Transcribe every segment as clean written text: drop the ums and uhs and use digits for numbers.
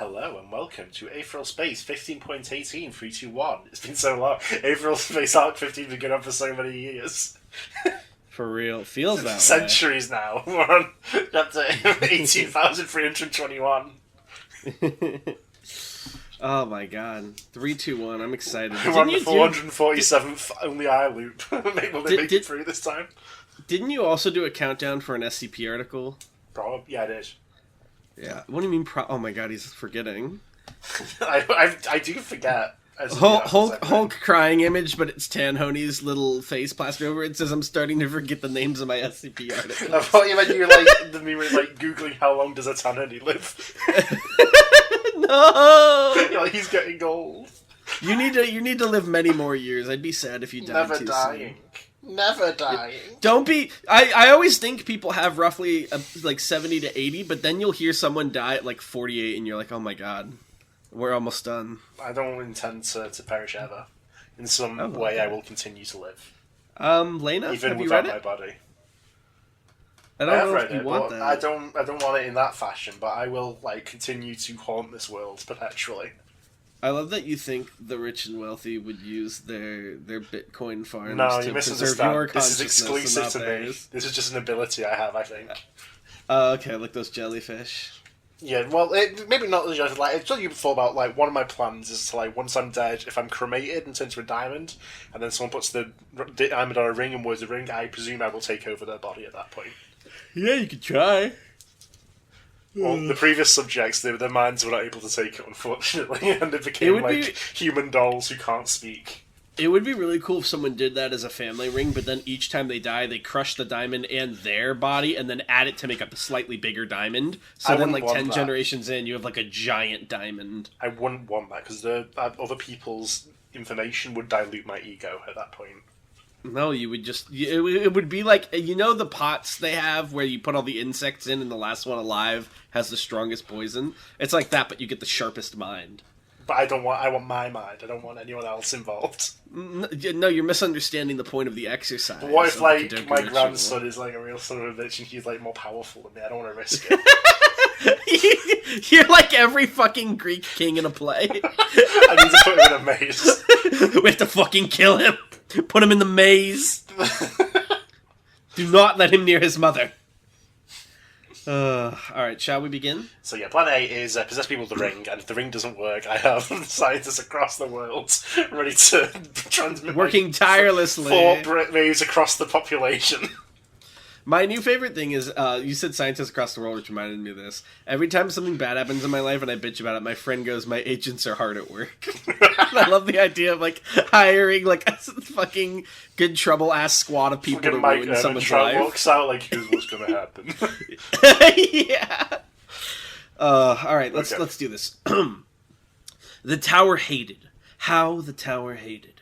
Hello and welcome to Aetheral Space 15.18 321. It's been so long. Aetheral Space Arc 15 has been going on for so many years. For real. Feels that Centuries way. Now. We're on chapter 18,321. Oh my god. 3, 2, 1. I'm excited. We're on the 447th Only I loop. Maybe we'll make it through this time. Didn't you also do a countdown for an SCP article? Probably. Yeah, I did. Yeah. What do you mean oh my god, he's forgetting. I do forget. Hulk crying image, but it's Tanhoney's little face plastered over it. It says, I'm starting to forget the names of my SCP articles. I thought you meant you were like, the meme was like, Googling how long does a Tanhoney live? No! You're like, he's getting old. You need to live many more years. I'd be sad if you died Never too dying. soon. Never dying. Don't be... I always think people have roughly like 70 to 80, but then you'll hear someone die at like 48 and you're like, oh my god, we're almost done. I don't intend to perish ever. In some way I will continue to live. Lena, even have you without read my it? body. I have don't know read if you it, want but that. I don't want it in that fashion, but I will like continue to haunt this world perpetually. I love that you think the rich and wealthy would use their Bitcoin farms No, to you preserve your misunderstand. This is consciousness exclusive and to not me. theirs. This is just an ability I have, I think. Okay, like those jellyfish. Yeah, well, maybe not the jellyfish. Like, it's what you thought about. Like, one of my plans is to, like, once I'm dead, if I'm cremated and turned into a diamond, and then someone puts the diamond on a ring and wears the ring, I presume I will take over their body at that point. Yeah, you could try. Well, the previous subjects, their minds were not able to take it, unfortunately, and it became human dolls who can't speak. It would be really cool if someone did that as a family ring, but then each time they die, they crush the diamond and their body, and then add it to make up a slightly bigger diamond. So then, like, 10 generations in, you have, like, a giant diamond. I wouldn't want that, because other people's information would dilute my ego at that point. No, you would just... It would be like... You know the pots they have where you put all the insects in and the last one alive has the strongest poison? It's like that, but you get the sharpest mind. But I want my mind. I don't want anyone else involved. No, you're misunderstanding the point of the exercise. But what if, like, my grandson is, like, a real son of a bitch and he's, like, more powerful than me? I don't want to risk it. You're like every fucking Greek king in a play. I need to put him in a maze. We have to fucking kill him. Put him in the maze. Do not let him near his mother. Alright, shall we begin? So yeah, plan A is possess people with the ring, and if the ring doesn't work, I have scientists across the world ready to transmit working tirelessly 4 waves across the population. My new favorite thing is, you said scientists across the world, which reminded me of this. Every time something bad happens in my life and I bitch about it, my friend goes, my agents are hard at work. I love the idea of, like, hiring, like, a fucking good trouble-ass squad of people to ruin someone's life. Walks out like, here's what's gonna happen. Yeah. Alright, let's do this. The tower hated. How the tower hated.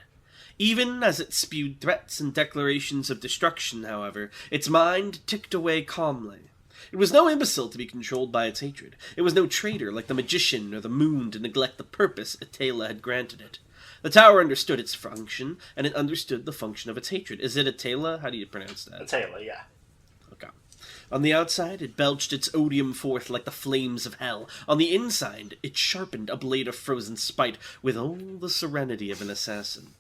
Even as it spewed threats and declarations of destruction, however, its mind ticked away calmly. It was no imbecile to be controlled by its hatred. It was no traitor like the magician or the moon to neglect the purpose Aetheral had granted it. The tower understood its function, and it understood the function of its hatred. Is it Aetheral? How do you pronounce that? Aetheral, yeah. Okay. On the outside, it belched its odium forth like the flames of hell. On the inside, it sharpened a blade of frozen spite with all the serenity of an assassin.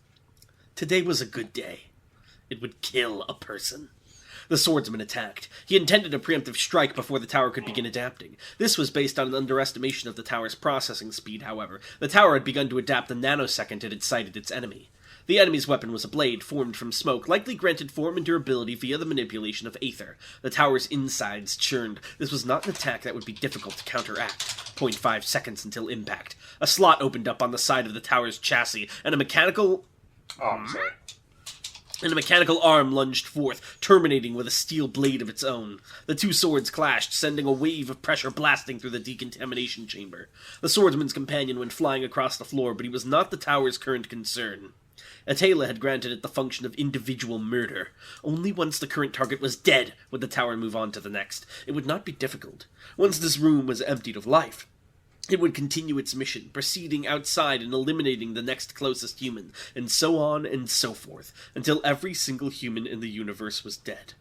Today was a good day. It would kill a person. The swordsman attacked. He intended a preemptive strike before the tower could begin adapting. This was based on an underestimation of the tower's processing speed, however. The tower had begun to adapt the nanosecond it had sighted its enemy. The enemy's weapon was a blade formed from smoke, likely granted form and durability via the manipulation of aether. The tower's insides churned. This was not an attack that would be difficult to counteract. 0.5 seconds until impact. A slot opened up on the side of the tower's chassis, and a mechanical... Oh, I'm sorry. And a mechanical arm lunged forth, terminating with a steel blade of its own. The two swords clashed, sending a wave of pressure blasting through the decontamination chamber. The swordsman's companion went flying across the floor, but he was not the tower's current concern. Aetheral had granted it the function of individual murder. Only once the current target was dead would the tower move on to the next. It would not be difficult. Once this room was emptied of life, it would continue its mission, proceeding outside and eliminating the next closest human, and so on and so forth, until every single human in the universe was dead.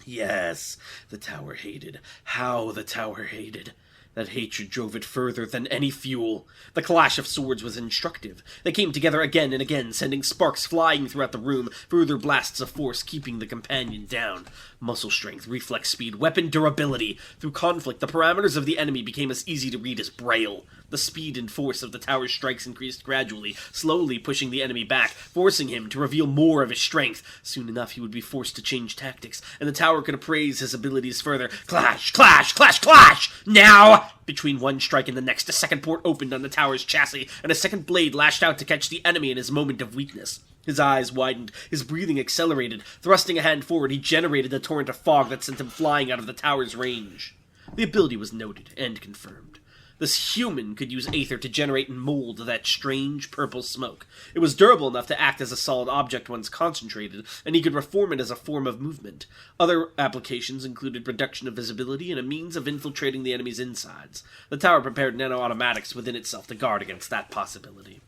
Yes, the tower hated. How the tower hated. That hatred drove it further than any fuel. The clash of swords was instructive. They came together again and again, sending sparks flying throughout the room, further blasts of force keeping the companion down. Muscle strength, reflex speed, weapon durability. Through conflict, the parameters of the enemy became as easy to read as Braille. The speed and force of the tower's strikes increased gradually, slowly pushing the enemy back, forcing him to reveal more of his strength. Soon enough, he would be forced to change tactics, and the tower could appraise his abilities further. Clash, clash, clash, clash! Now! Between one strike and the next, a second port opened on the tower's chassis, and a second blade lashed out to catch the enemy in his moment of weakness. His eyes widened, his breathing accelerated. Thrusting a hand forward, he generated the torrent of fog that sent him flying out of the tower's range. The ability was noted and confirmed. This human could use Aether to generate and mold that strange purple smoke. It was durable enough to act as a solid object once concentrated, and he could reform it as a form of movement. Other applications included reduction of visibility and a means of infiltrating the enemy's insides. The tower prepared nano-automatics within itself to guard against that possibility.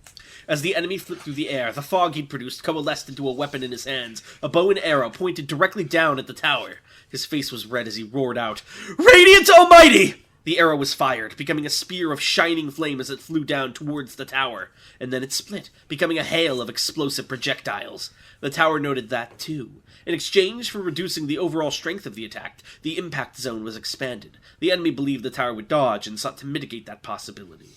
As the enemy flipped through the air, the fog he'd produced coalesced into a weapon in his hands, a bow and arrow pointed directly down at the tower. His face was red as he roared out, "Radiant Almighty!" The arrow was fired, becoming a spear of shining flame as it flew down towards the tower, and then it split, becoming a hail of explosive projectiles. The tower noted that, too. In exchange for reducing the overall strength of the attack, the impact zone was expanded. The enemy believed the tower would dodge and sought to mitigate that possibility.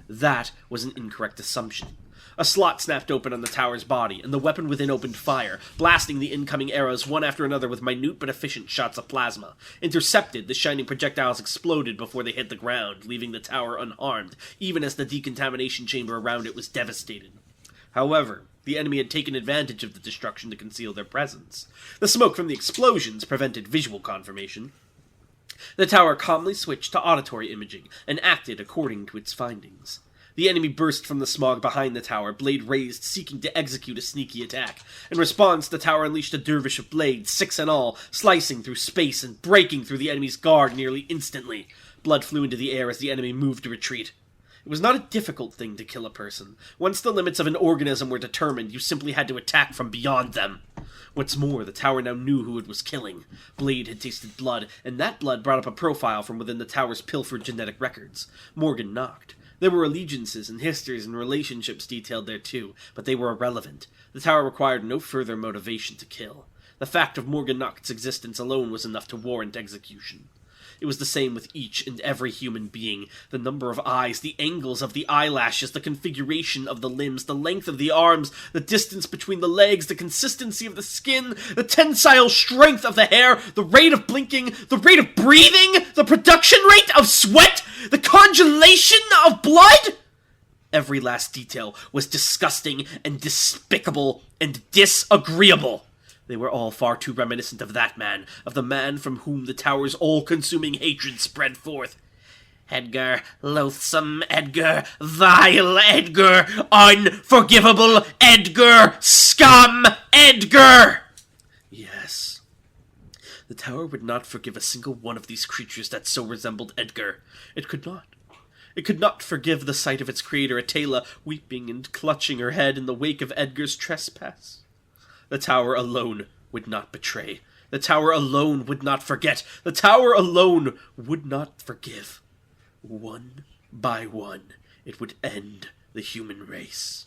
That was an incorrect assumption. A slot snapped open on the tower's body, and the weapon within opened fire, blasting the incoming arrows one after another with minute but efficient shots of plasma. Intercepted, the shining projectiles exploded before they hit the ground, leaving the tower unharmed, even as the decontamination chamber around it was devastated. However, the enemy had taken advantage of the destruction to conceal their presence. The smoke from the explosions prevented visual confirmation. The tower calmly switched to auditory imaging, and acted according to its findings. The enemy burst from the smog behind the tower, blade raised, seeking to execute a sneaky attack. In response, the tower unleashed a dervish of blades, 6 in all, slicing through space and breaking through the enemy's guard nearly instantly. Blood flew into the air as the enemy moved to retreat. It was not a difficult thing to kill a person. Once the limits of an organism were determined, you simply had to attack from beyond them. What's more, the tower now knew who it was killing. Blade had tasted blood, and that blood brought up a profile from within the tower's pilfered genetic records. Morgan knocked. There were allegiances and histories and relationships detailed there too, but they were irrelevant. The tower required no further motivation to kill. The fact of Morgan Noct's existence alone was enough to warrant execution. It was the same with each and every human being. The number of eyes, the angles of the eyelashes, the configuration of the limbs, the length of the arms, the distance between the legs, the consistency of the skin, the tensile strength of the hair, the rate of blinking, the rate of breathing, the production rate of sweat, the congelation of blood. Every last detail was disgusting and despicable and disagreeable. They were all far too reminiscent of that man, of the man from whom the tower's all-consuming hatred spread forth. Edgar, loathsome Edgar, vile Edgar, unforgivable Edgar, scum Edgar! Yes. The tower would not forgive a single one of these creatures that so resembled Edgar. It could not. It could not forgive the sight of its creator, Atela, weeping and clutching her head in the wake of Edgar's trespass. The tower alone would not betray. The tower alone would not forget. The tower alone would not forgive. One by one, it would end the human race.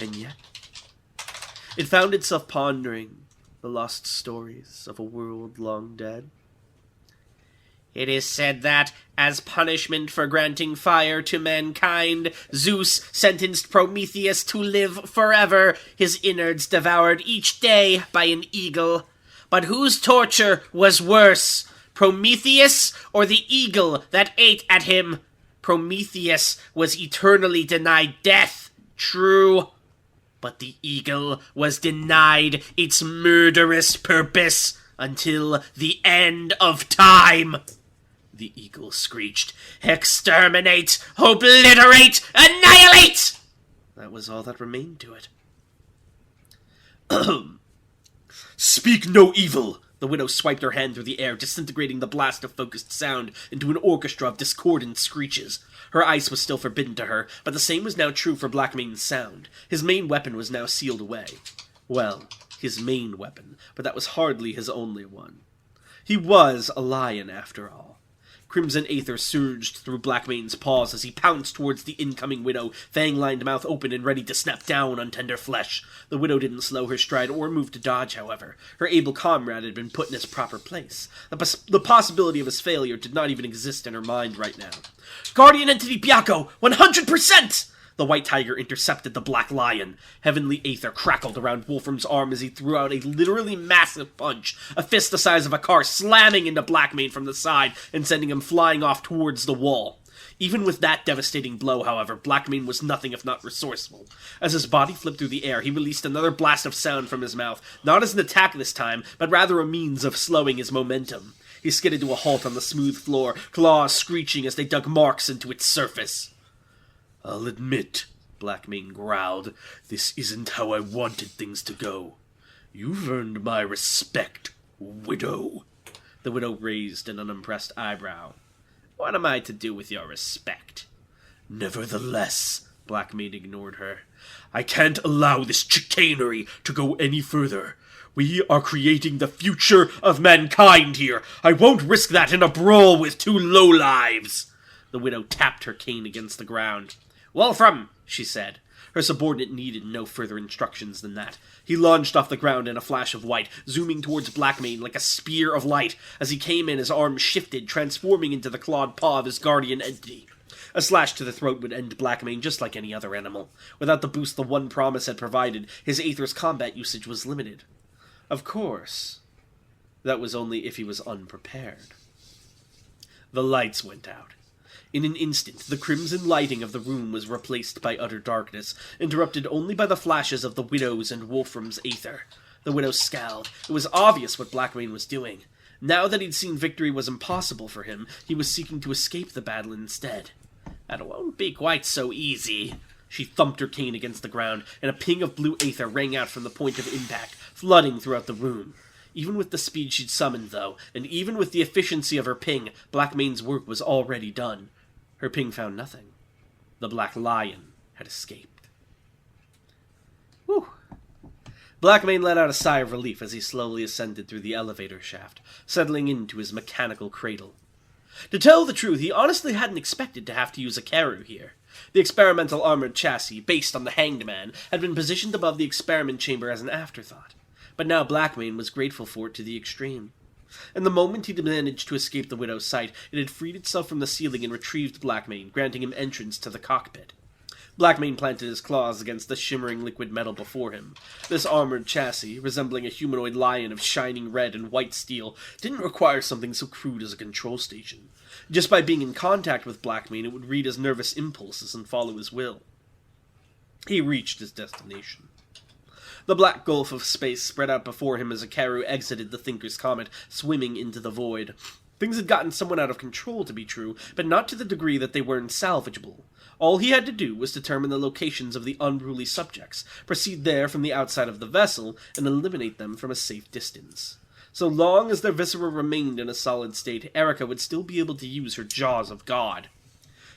And yet, it found itself pondering the lost stories of a world long dead. It is said that, as punishment for granting fire to mankind, Zeus sentenced Prometheus to live forever, his innards devoured each day by an eagle. But whose torture was worse, Prometheus or the eagle that ate at him? Prometheus was eternally denied death, true, but the eagle was denied its murderous purpose until the end of time. The eagle screeched, "Exterminate! Obliterate! Annihilate!" That was all that remained to it. Speak no evil! The widow swiped her hand through the air, disintegrating the blast of focused sound into an orchestra of discordant screeches. Her ice was still forbidden to her, but the same was now true for Blackmane's sound. His main weapon was now sealed away. Well, his main weapon, but that was hardly his only one. He was a lion, after all. Crimson aether surged through Blackmane's paws as he pounced towards the incoming Widow, fang-lined mouth open and ready to snap down on tender flesh. The Widow didn't slow her stride or move to dodge, however. Her able comrade had been put in his proper place. The possibility of his failure did not even exist in her mind right now. "Guardian Entity Byakko, 100%!" The White Tiger intercepted the Black Lion. Heavenly aether crackled around Wolfram's arm as he threw out a literally massive punch, a fist the size of a car slamming into Blackmane from the side and sending him flying off towards the wall. Even with that devastating blow, however, Blackmane was nothing if not resourceful. As his body flipped through the air, he released another blast of sound from his mouth, not as an attack this time, but rather a means of slowing his momentum. He skidded to a halt on the smooth floor, claws screeching as they dug marks into its surface. "I'll admit," Blackmane growled, "this isn't how I wanted things to go. You've earned my respect, Widow." The Widow raised an unimpressed eyebrow. "What am I to do with your respect?" "Nevertheless," Blackmane ignored her, "I can't allow this chicanery to go any further. We are creating the future of mankind here. I won't risk that in a brawl with two lowlives." The Widow tapped her cane against the ground. "Wolfram," she said. Her subordinate needed no further instructions than that. He lunged off the ground in a flash of white, zooming towards Blackmane like a spear of light. As he came in, his arm shifted, transforming into the clawed paw of his guardian entity. A slash to the throat would end Blackmane just like any other animal. Without the boost the One Promise had provided, his Aether's combat usage was limited. Of course, that was only if he was unprepared. The lights went out. In an instant, the crimson lighting of the room was replaced by utter darkness, interrupted only by the flashes of the Widow's and Wolfram's aether. The Widow scowled. It was obvious what Blackmane was doing. Now that he'd seen victory was impossible for him, he was seeking to escape the battle instead. "That won't be quite so easy." She thumped her cane against the ground, and a ping of blue aether rang out from the point of impact, flooding throughout the room. Even with the speed she'd summoned, though, and even with the efficiency of her ping, Blackmane's work was already done. Her ping found nothing. The Black Lion had escaped. Whew. Blackmane let out a sigh of relief as he slowly ascended through the elevator shaft, settling into his mechanical cradle. To tell the truth, he honestly hadn't expected to have to use a Karu here. The experimental armored chassis, based on the Hanged Man, had been positioned above the experiment chamber as an afterthought. But now Blackmane was grateful for it to the extreme. And the moment he'd managed to escape the Widow's sight, it had freed itself from the ceiling and retrieved Blackmane, granting him entrance to the cockpit. Blackmane planted his claws against the shimmering liquid metal before him. This armored chassis, resembling a humanoid lion of shining red and white steel, didn't require something so crude as a control station. Just by being in contact with Blackmane, it would read his nervous impulses and follow his will. He reached his destination. The black gulf of space spread out before him as Karu exited the Thinker's Comet, swimming into the void. Things had gotten somewhat out of control, to be true, but not to the degree that they weren't salvageable. All he had to do was determine the locations of the unruly subjects, proceed there from the outside of the vessel, and eliminate them from a safe distance. So long as their viscera remained in a solid state, Erica would still be able to use her Jaws of God.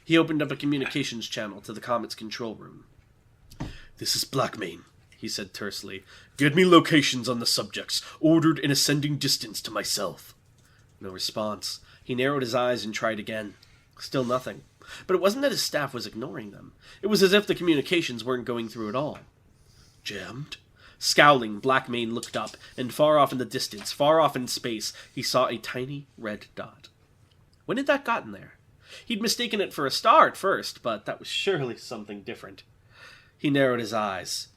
He opened up a communications channel to the Comet's control room. "This is Blackmane," he said tersely. "Get me locations on the subjects, ordered in ascending distance to myself." No response. He narrowed his eyes and tried again. Still nothing. But it wasn't that his staff was ignoring them. It was as if the communications weren't going through at all. Jammed? Scowling, Blackmane looked up, and far off in the distance, far off in space, he saw a tiny red dot. When had that gotten there? He'd mistaken it for a star at first, but that was surely something different. He narrowed his eyes.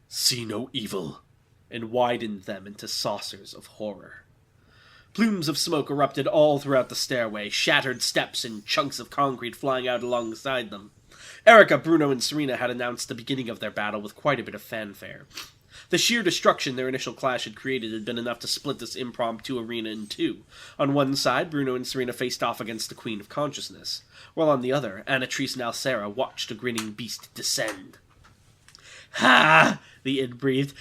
"See no evil," and widened them into saucers of horror. Plumes of smoke erupted all throughout the stairway, shattered steps and chunks of concrete flying out alongside them. Erica, Bruno, and Serena had announced the beginning of their battle with quite a bit of fanfare. The sheer destruction their initial clash had created had been enough to split this impromptu arena in two. On one side, Bruno and Serena faced off against the Queen of Consciousness, while on the other, Anatrice and Alcera watched a grinning beast descend. "Ha!" the Id breathed.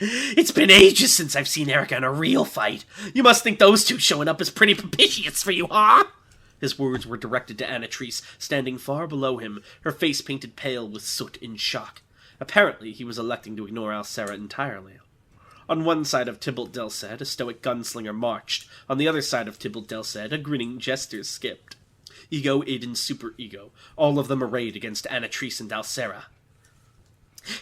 "It's been ages since I've seen Erica in a real fight. You must think those two showing up is pretty propitious for you, huh?" His words were directed to Anatrice, standing far below him, her face painted pale with soot in shock. Apparently, he was electing to ignore Alcera entirely. On one side of Tybalt Delsed, a stoic gunslinger marched. On the other side of Tybalt Delsed, a grinning jester skipped. Ego, id, and superego, all of them arrayed against Anatrice and Dalsera.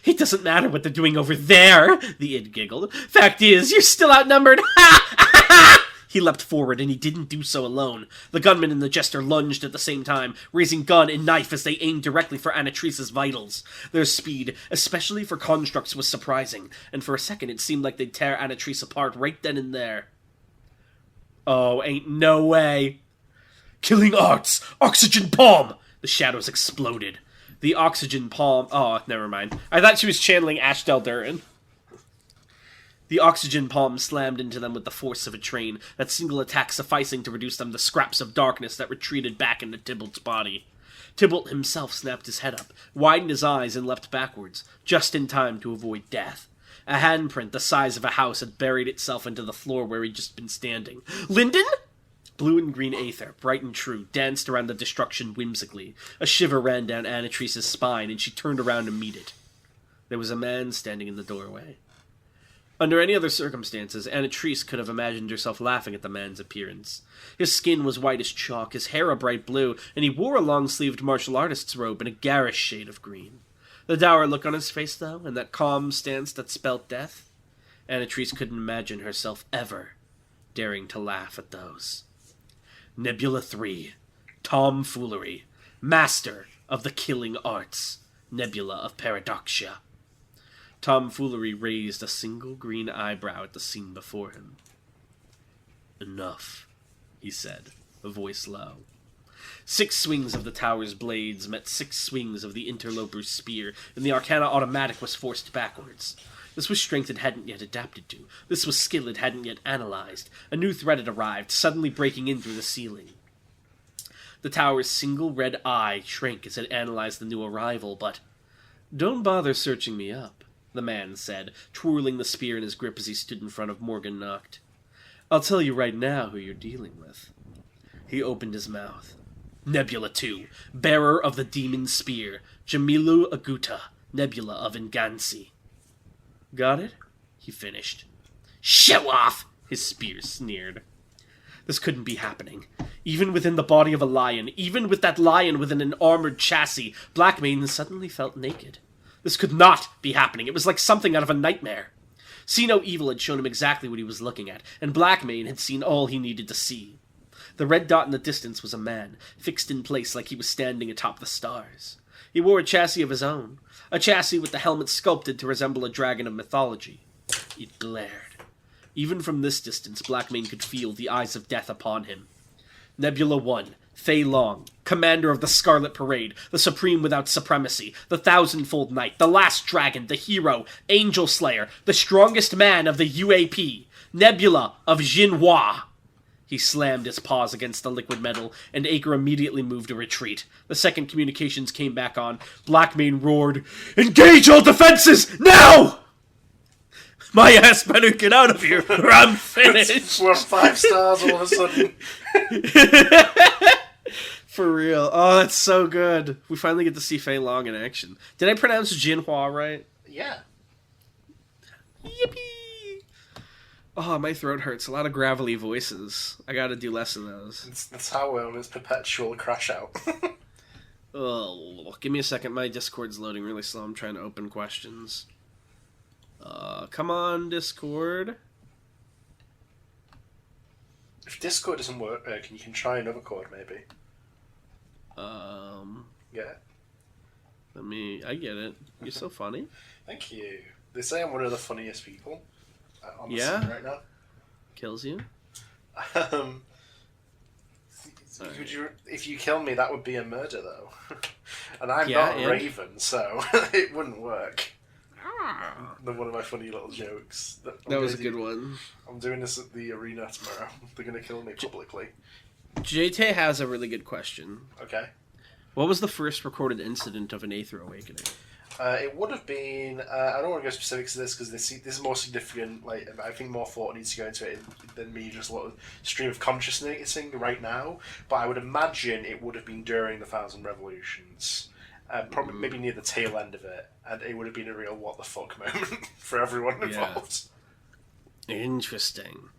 "It doesn't matter what they're doing over there," the id giggled. "Fact is, you're still outnumbered. Ha! Ha! Ha!" He leapt forward, and he didn't do so alone. The gunman and the jester lunged at the same time, raising gun and knife as they aimed directly for Anatrice's vitals. Their speed, especially for constructs, was surprising, and for a second it seemed like they'd tear Anatrice apart right then and there. "Oh, ain't no way." "Killing arts! Oxygen palm!" The shadows exploded. The oxygen palm... Oh, never mind. I thought she was channeling Ashtel Durin. The oxygen palm slammed into them with the force of a train, that single attack sufficing to reduce them to scraps of darkness that retreated back into Tybalt's body. Tybalt himself snapped his head up, widened his eyes, and leapt backwards, just in time to avoid death. A handprint the size of a house had buried itself into the floor where he'd just been standing. "Linden?" Blue and green aether, bright and true, danced around the destruction whimsically. A shiver ran down Anatrice's spine, and she turned around to meet it. There was a man standing in the doorway. Under any other circumstances, Anatrice could have imagined herself laughing at the man's appearance. His skin was white as chalk, his hair a bright blue, and he wore a long-sleeved martial artist's robe in a garish shade of green. The dour look on his face, though, and that calm stance that spelt death, Anatrice couldn't imagine herself ever daring to laugh at those. Nebula 3. Tomfoolery. Master of the killing arts. Nebula of Paradoxia. Tomfoolery raised a single green eyebrow at the scene before him. "Enough," he said, a voice low. 6 swings of the tower's blades met 6 swings of the interloper's spear, and the Arcana automatic was forced backwards. This was strength it hadn't yet adapted to. This was skill it hadn't yet analyzed. A new threat had arrived, suddenly breaking in through the ceiling. The tower's single red eye shrank as it analyzed the new arrival, but... "Don't bother searching me up," the man said, twirling the spear in his grip as he stood in front of Morgan Noct. "I'll tell you right now who you're dealing with." He opened his mouth. Nebula 2, bearer of the demon spear, Jamilu Aguta, Nebula of Ingansi. "Got it?" he finished. "Show off!" his spear sneered. This couldn't be happening. Even within the body of a lion, even with that lion within an armored chassis, Blackmane suddenly felt naked. This could not be happening. It was like something out of a nightmare. See No Evil had shown him exactly what he was looking at, and Blackmane had seen all he needed to see. The red dot in the distance was a man, fixed in place like he was standing atop the stars. He wore a chassis of his own, a chassis with the helmet sculpted to resemble a dragon of mythology. It glared. Even from this distance, Blackmane could feel the eyes of death upon him. Nebula 1, Fei Long, commander of the Scarlet Parade, the supreme without supremacy, the thousandfold knight, the last dragon, the hero, Angel Slayer, the strongest man of the UAP, Nebula of Jinhua. He slammed his paws against the liquid metal, and Acre immediately moved to retreat. The second communications came back on. Blackmane roared, "Engage all defenses, now!" My ass better get out of here, or I'm finished. We're 5 stars all of a sudden. For real. Oh, that's so good. We finally get to see Fei Long in action. Did I pronounce Jinhua right? Yeah. Yippee! Oh, my throat hurts. A lot of gravelly voices. I gotta do less of those. That's how it's perpetual crash out. Oh, give me a second. My Discord's loading really slow. I'm trying to open questions. Come on, Discord. If Discord doesn't work, you can try another chord, maybe. Yeah. I get it. You're so funny. Thank you. They say I'm one of the funniest people on the Yeah? scene right now. Kills you? If you kill me, that would be a murder, though. And I'm Yeah, not and? Raven, so it wouldn't work. One of my funny little jokes. That was a good one. I'm doing this at the arena tomorrow. They're going to kill me publicly. JT has a really good question. Okay. What was the first recorded incident of an Aether Awakening? It would have been... I don't want to go specifics to this because this is more significant. Like, I think more thought needs to go into it than me just a lot of stream of consciousness right now. But I would imagine it would have been during the Thousand Revolutions. Probably maybe near the tail end of it. And it would have been a real what the fuck moment for everyone involved. Interesting.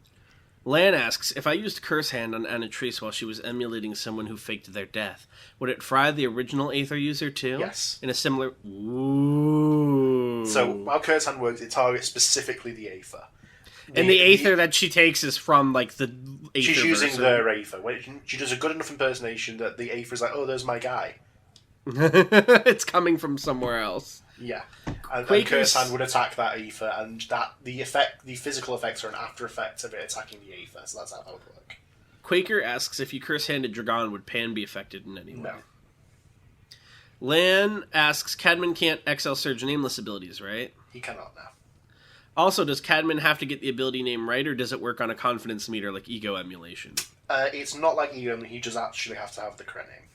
Lan asks, if I used Curse Hand on Anatrice while she was emulating someone who faked their death, would it fry the original Aether user too? Yes. In a similar... Ooh. So, how Curse Hand works, it targets specifically the Aether. And the Aether that she takes is from, like, the Aether She's using version. their Aether. When she does a good enough impersonation that the Aether is like, oh, there's my guy. It's coming from somewhere else. Yeah. And Quaker's... Curse Hand would attack that Aether, and the physical effects are an after effect of it attacking the Aether, so that's how that would work. Quaker asks, if you curse-handed Dragon, would Pan be affected in any way? No. Lan asks, Cadman can't XL Surge nameless abilities, right? He cannot now. Also, does Cadman have to get the ability name right, or does it work on a confidence meter like Ego Emulation? It's not like Ego, he does actually have to have the correct name.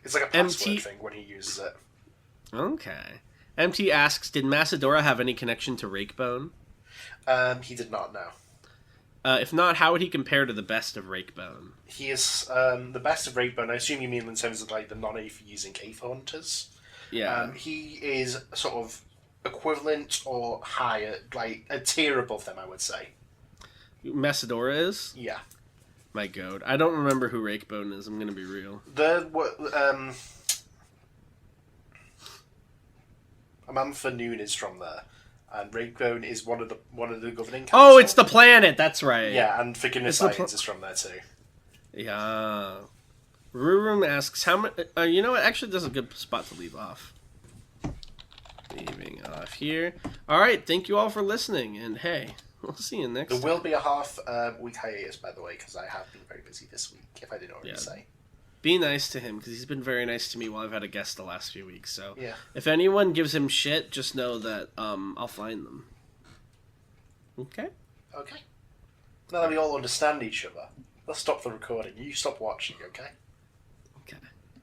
It's like a password thing when he uses it. Okay. MT asks, did Macedora have any connection to Rakebone? He did not know. If not, how would he compare to the best of Rakebone? He is the best of Rakebone. I assume you mean in terms of like the non-Aether using Aether Hunters. Yeah. He is sort of equivalent or higher, like a tier above them, I would say. Macedora is? Yeah. My god. I don't remember who Rakebone is, I'm gonna be real. Amantha Noon is from there. And Rakebone is one of the governing council. Oh, it's the planet, that's right. Yeah, and Forgiveness Islands is from there too. Yeah. Rurum asks, how much... you know what? Actually, this is a good spot to leave off. Leaving off here. Alright, thank you all for listening, and hey, we'll see you next time. There will be a half-week hiatus, by the way, because I have been very busy this week, if I didn't already say. Be nice to him, because he's been very nice to me while I've had a guest the last few weeks, so... Yeah. If anyone gives him shit, just know that, I'll find them. Okay? Okay. Now that we all understand each other, let's stop the recording. You stop watching, okay? Okay.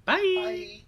Bye! Bye!